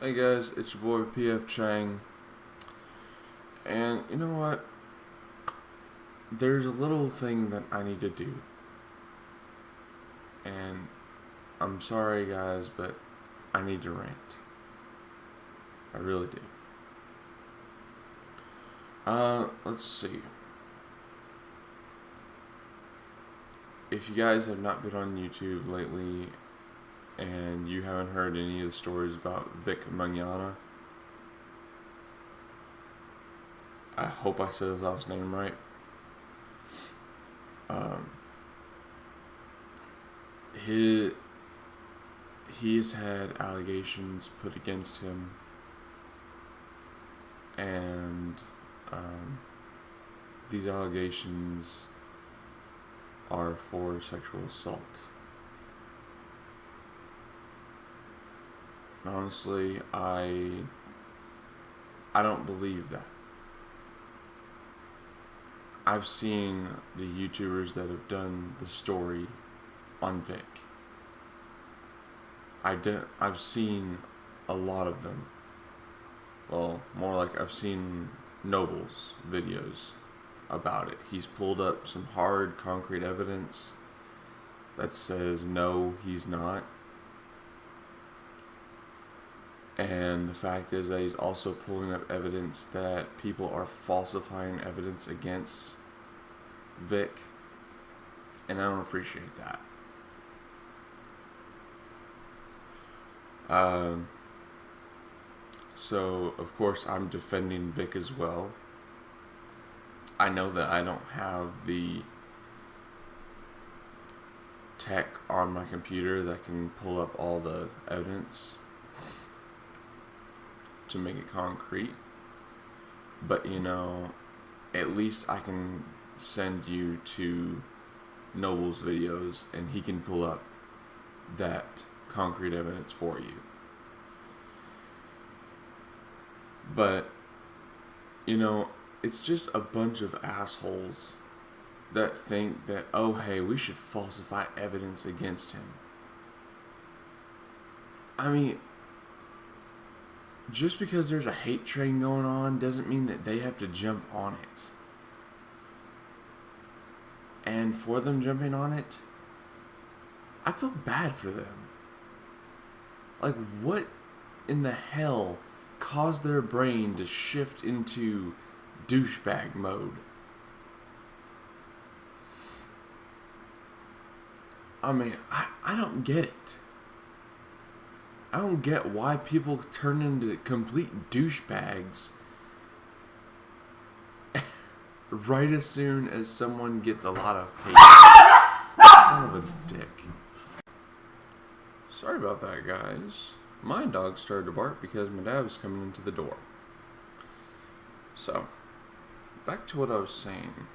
Hey guys, it's your boy PF Chang, and you know what? There's a little thing that I need to do, and I'm sorry guys, but I need to rant. I really do. Let's see. If you guys have not been on YouTube lately, and you haven't heard any of the stories about Vic Mignogna, I hope I said his last name right. Um, he he's had allegations put against him, and these allegations are for sexual assault. Honestly, I don't believe that. I've seen the YouTubers that have done the story on Vic. I've seen a lot of them. Well, more like I've seen Noble's videos about it. He's pulled up some hard, concrete evidence that says no, he's not. And the fact is that he's also pulling up evidence that people are falsifying evidence against Vic. And I don't appreciate that. So, of course, I'm defending Vic as well. I know that I don't have the tech on my computer that can pull up all the evidence to make it concrete. But, at least I can send you to Noble's videos and he can pull up that concrete evidence for you. But, it's just a bunch of assholes that think that, oh, hey, we should falsify evidence against him. I mean, just because there's a hate train going on doesn't mean that they have to jump on it. And for them jumping on it, I feel bad for them. Like, what in the hell caused their brain to shift into douchebag mode? I mean, I don't get it. I don't get why people turn into complete douchebags right as soon as someone gets a lot of hate. Son of a dick. Sorry about that, guys. My dog started to bark because my dad was coming into the door. So, back to what I was saying.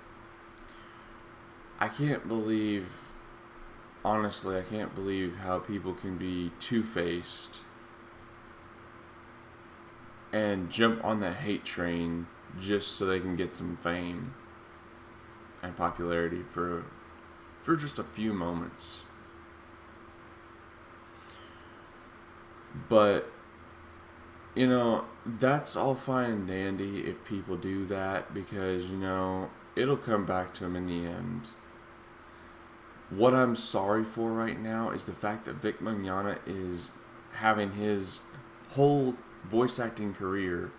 Honestly, I can't believe how people can be two-faced and jump on that hate train just so they can get some fame and popularity for just a few moments. But, that's all fine and dandy if people do that because, it'll come back to them in the end. What I'm sorry for right now is the fact that Vic Mignogna is having his whole voice acting career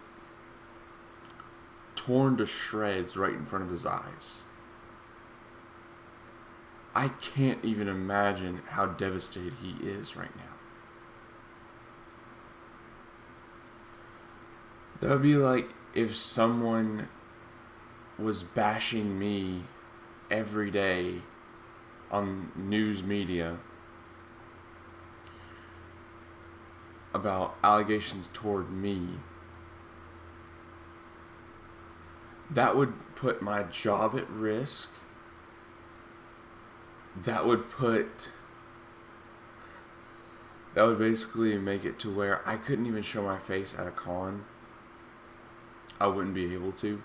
torn to shreds right in front of his eyes. I can't even imagine how devastated he is right now. That would be like if someone was bashing me every day on news media about allegations toward me. That would put my job at risk. That would basically make it to where I couldn't even show my face at a con. I wouldn't be able to.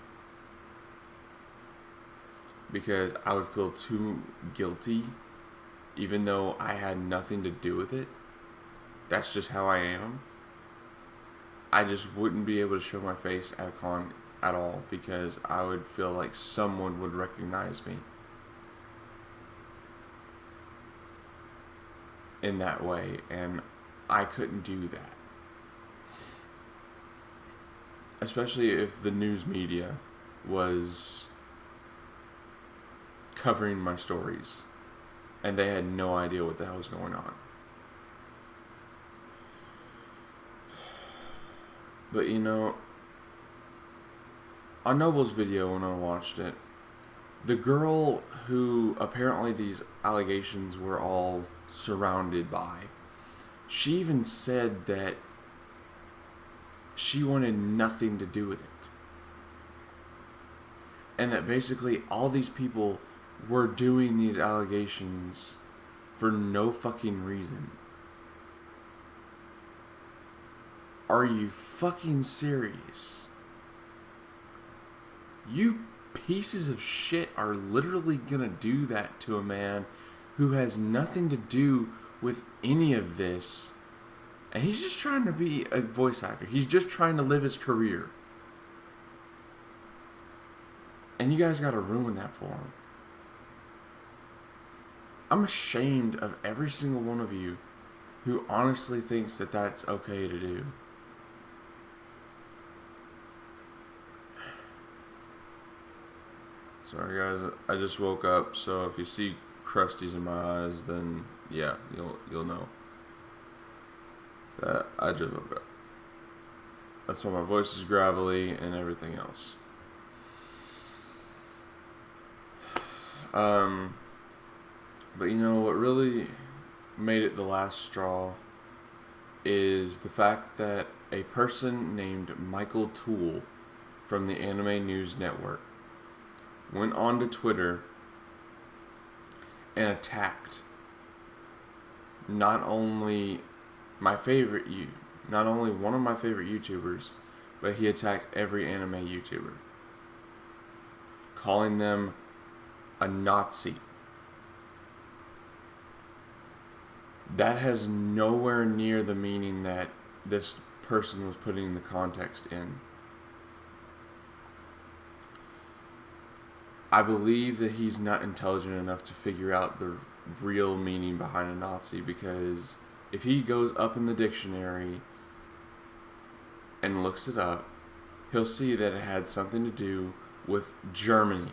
Because I would feel too guilty, even though I had nothing to do with it. That's just how I am. I just wouldn't be able to show my face at a con at all because I would feel like someone would recognize me in that way, and I couldn't do that. Especially if the news media was covering my stories and they had no idea what the hell was going on. But you know, on Noble's video when I watched it, the girl who apparently these allegations were all surrounded by, she even said that she wanted nothing to do with it. And that basically all these people were doing these allegations for no fucking reason. Are you fucking serious? You pieces of shit are literally gonna do that to a man who has nothing to do with any of this. And he's just trying to be a voice actor. He's just trying to live his career. And you guys gotta ruin that for him. I'm ashamed of every single one of you who honestly thinks that that's okay to do. Sorry guys, I just woke up, so if you see crusties in my eyes, then yeah, you'll know that I just woke up. That's why my voice is gravelly and everything else. But you know what really made it the last straw is the fact that a person named Michael Toole from the Anime News Network went on to Twitter and attacked not only one of my favorite YouTubers, but he attacked every anime YouTuber, calling them a Nazi. That has nowhere near the meaning that this person was putting the context in. I believe that he's not intelligent enough to figure out the real meaning behind a Nazi, because if he goes up in the dictionary and looks it up, he'll see that it had something to do with Germany.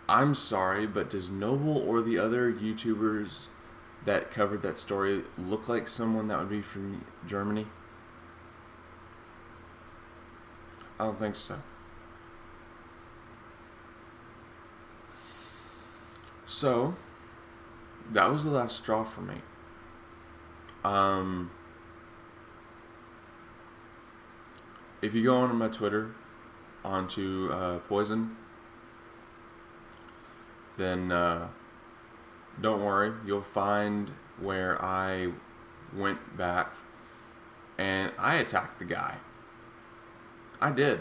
I'm sorry, but does Noble or the other YouTubers that covered that story look like someone that would be from Germany? I don't think so. So, that was the last straw for me. If you go onto my Twitter, onto Poison, then don't worry, you'll find where I went back and I attacked the guy. I did.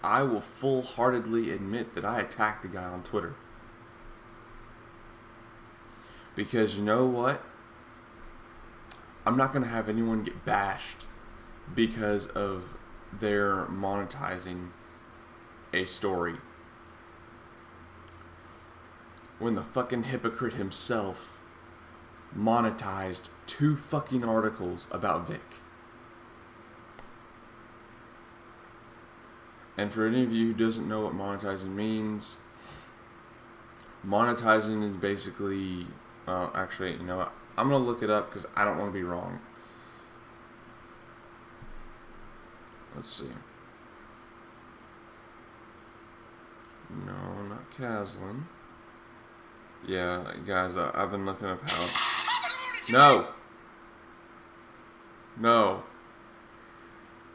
I will full-heartedly admit that I attacked the guy on Twitter. Because you know what? I'm not going to have anyone get bashed because of their monetizing a story, when the fucking hypocrite himself monetized 2 fucking articles about Vic. And for any of you who doesn't know what monetizing means, monetizing is basically, well, actually, you know what? I'm going to look it up because I don't want to be wrong. Let's see. No, not Caslin. Yeah, guys, I've been looking up how... No!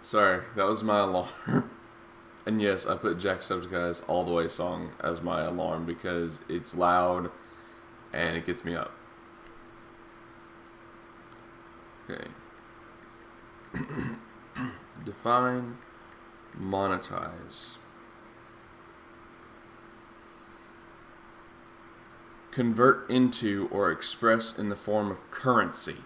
Sorry, that was my alarm. And yes, I put Jacksepticeye's All the Way song as my alarm because it's loud and it gets me up. Okay. Define monetize. Convert into or express in the form of currency.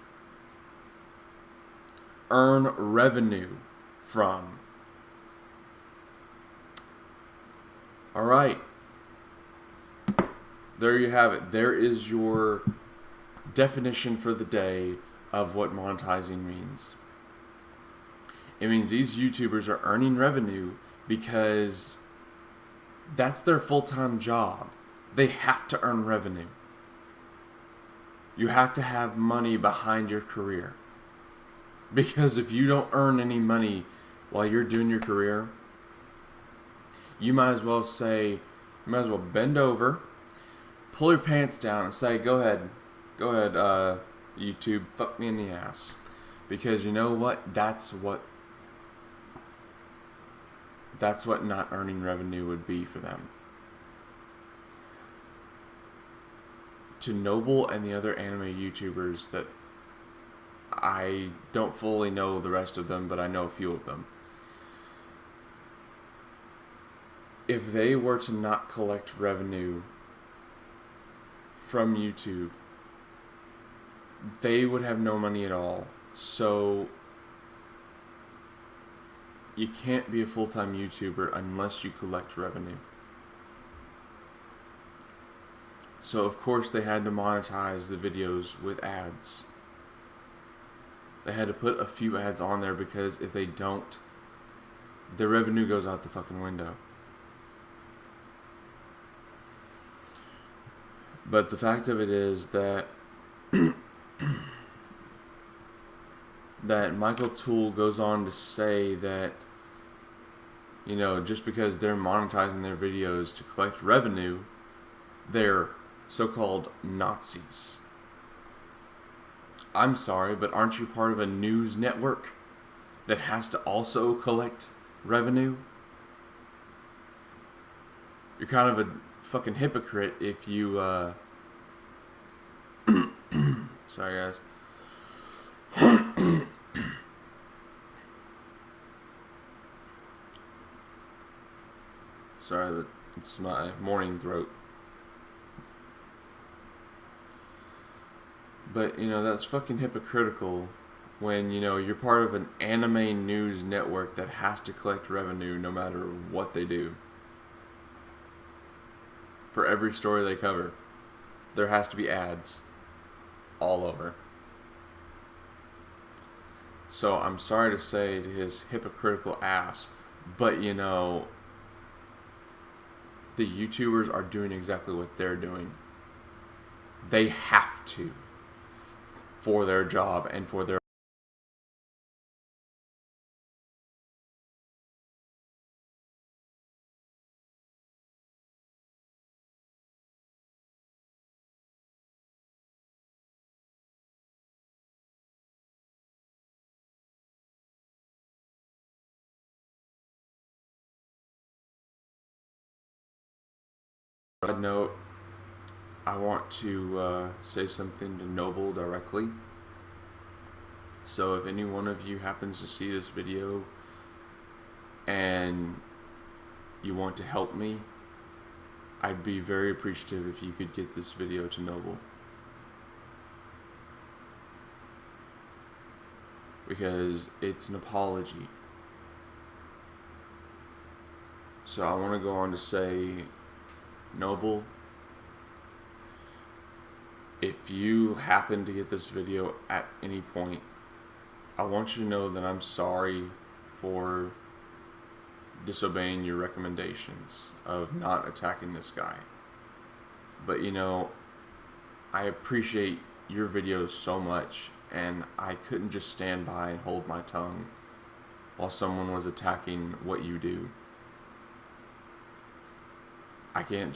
earn revenue from. All right. There you have it. There is your definition for the day of what monetizing means. It means these YouTubers are earning revenue because that's their full-time job. They have to earn revenue. You have to have money behind your career. Because if you don't earn any money while you're doing your career, you might as well bend over, pull your pants down and say, go ahead, YouTube, fuck me in the ass. Because you know what? That's what not earning revenue would be for them. To Noble and the other anime YouTubers that I don't fully know the rest of them, but I know a few of them. If they were to not collect revenue from YouTube, they would have no money at all. So you can't be a full-time YouTuber unless you collect revenue. So of course they had to monetize the videos with ads. They had to put a few ads on there because if they don't, their revenue goes out the fucking window. But the fact of it is that that Michael Toole goes on to say that, you know, just because they're monetizing their videos to collect revenue, they're so-called Nazis. I'm sorry, but aren't you part of a news network that has to also collect revenue? You're kind of a fucking hypocrite if you, sorry guys. Sorry, it's my morning throat. But, you know, that's fucking hypocritical when, you know, you're part of an anime news network that has to collect revenue no matter what they do. For every story they cover, there has to be ads all over. So I'm sorry to say to his hypocritical ass, but, you know, the YouTubers are doing exactly what they're doing. They have to. For their job and for their note, I want to say something to Noble directly. So if any one of you happens to see this video and you want to help me, I'd be very appreciative if you could get this video to Noble. Because it's an apology. So I want to go on to say, Noble, if you happen to get this video at any point, I want you to know that I'm sorry for disobeying your recommendations of not attacking this guy. But, you know, I appreciate your videos so much, and I couldn't just stand by and hold my tongue while someone was attacking what you do. I can't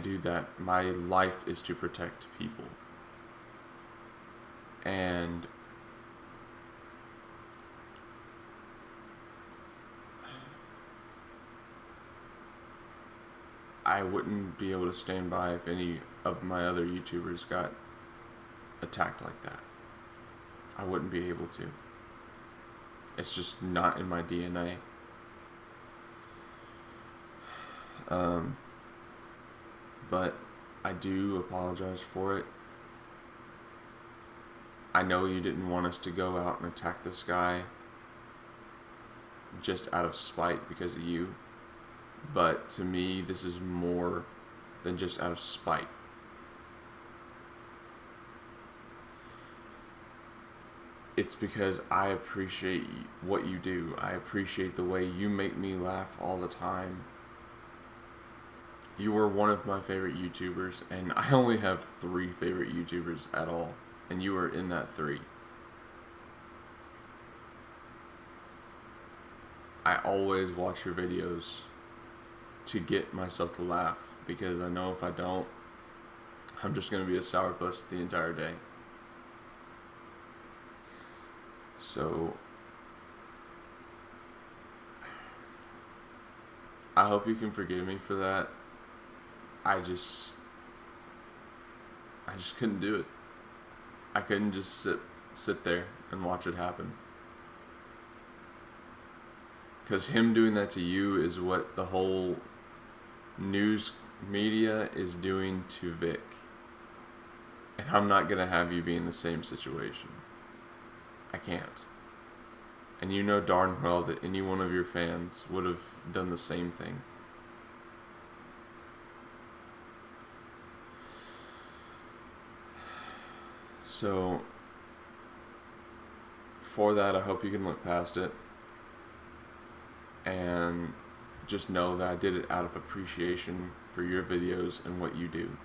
do that. My life is to protect people. And I wouldn't be able to stand by if any of my other YouTubers got attacked like that. I wouldn't be able to. It's just not in my DNA. But I do apologize for it. I know you didn't want us to go out and attack this guy just out of spite because of you. But to me, this is more than just out of spite. It's because I appreciate what you do. I appreciate the way you make me laugh all the time. You are one of my favorite YouTubers, and I only have 3 favorite YouTubers at all, and you are in that 3. I always watch your videos to get myself to laugh, because I know if I don't, I'm just going to be a sourpuss the entire day. So, I hope you can forgive me for that. I just couldn't do it. I couldn't just sit there and watch it happen. Because him doing that to you is what the whole news media is doing to Vic. And I'm not going to have you be in the same situation. I can't. And you know darn well that any one of your fans would have done the same thing. So, for that, I hope you can look past it. And just know that I did it out of appreciation for your videos and what you do.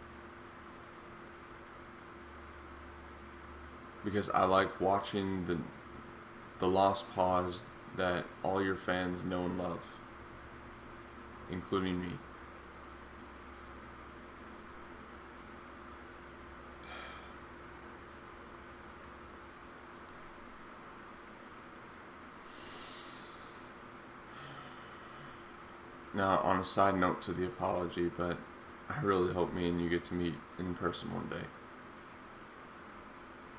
Because I like watching the lost cause that all your fans know and love, including me. Now, on a side note to the apology, but I really hope me and you get to meet in person one day.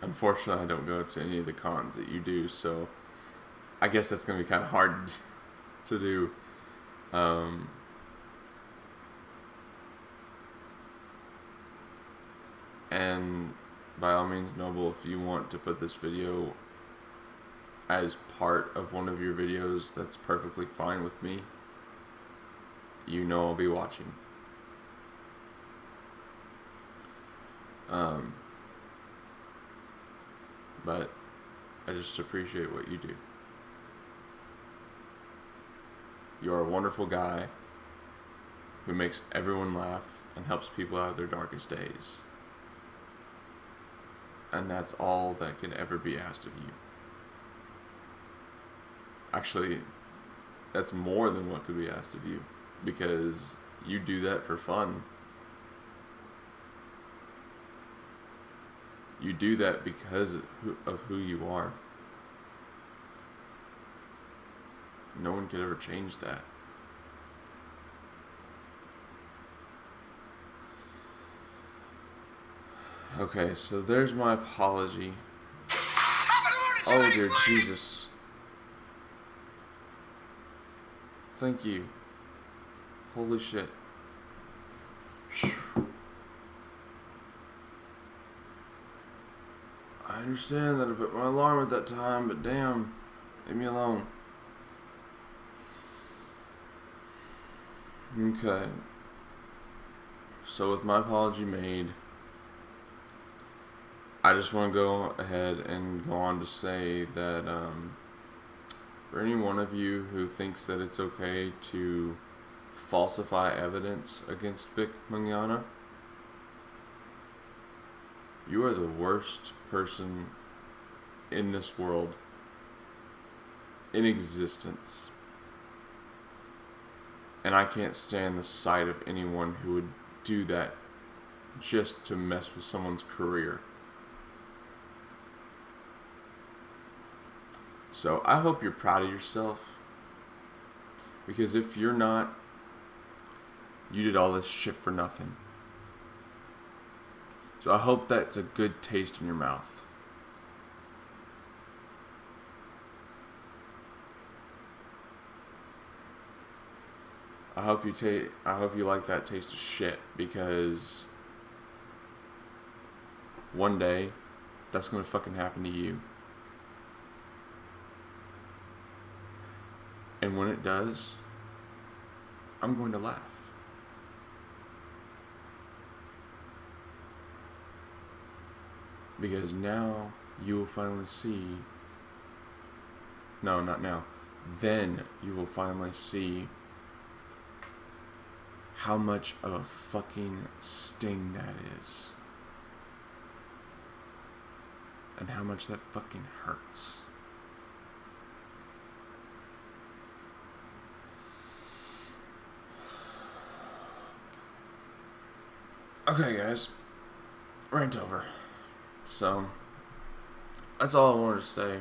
Unfortunately, I don't go to any of the cons that you do, so I guess that's going to be kind of hard to do. And by all means, Noble, if you want to put this video as part of one of your videos, that's perfectly fine with me. You know I'll be watching. But I just appreciate what you do. You're a wonderful guy who makes everyone laugh and helps people out of their darkest days. And that's all that could ever be asked of you. Actually, that's more than what could be asked of you, because you do that for fun. You do that because of who you are. No one could ever change that. Okay, so there's my apology. Oh dear Jesus. Thank you. Holy shit. Whew. I understand that I put my alarm at that time, but damn, leave me alone. Okay. So with my apology made, I just want to go ahead and go on to say that for any one of you who thinks that it's okay to falsify evidence against Vic Mignogna, you are the worst person in this world, in existence. And I can't stand the sight of anyone who would do that just to mess with someone's career. So I hope you're proud of yourself, because if you're not, you did all this shit for nothing. So I hope that's a good taste in your mouth. I hope you like that taste of shit, because one day that's gonna fucking happen to you. And when it does, I'm going to laugh. Because now you will finally see. No, not now. Then you will finally see how much of a fucking sting that is. And how much that fucking hurts. Okay, guys. Rant over. So, that's all I wanted to say.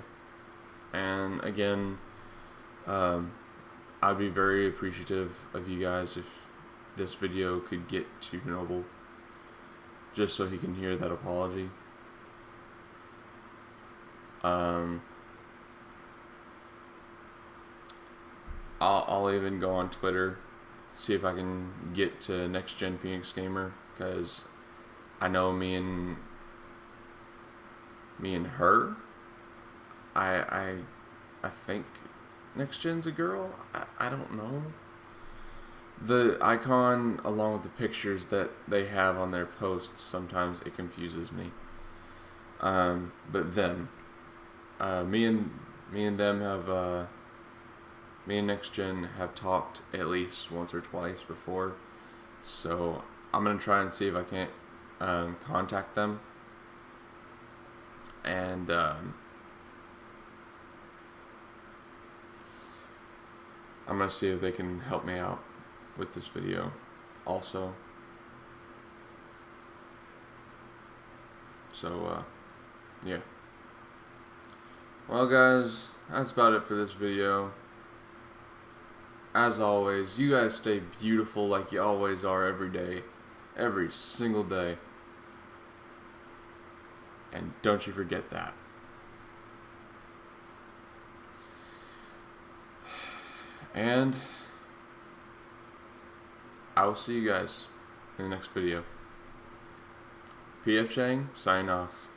And again, I'd be very appreciative of you guys if this video could get to Noble, just so he can hear that apology. I'll even go on Twitter, see if I can get to Next Gen Phoenix Gamer, because I know me and her, I think Next Gen's a girl. I don't know. The icon along with the pictures that they have on their posts, sometimes it confuses me. But them, me and them have, me and Next Gen have talked at least once or twice before. So I'm gonna try and see if I can't contact them. And I'm gonna see if they can help me out with this video also. So yeah. Well guys, that's about it for this video. As always, you guys stay beautiful like you always are every day. Every single day. And don't you forget that. And I will see you guys in the next video. PF Chang, signing off.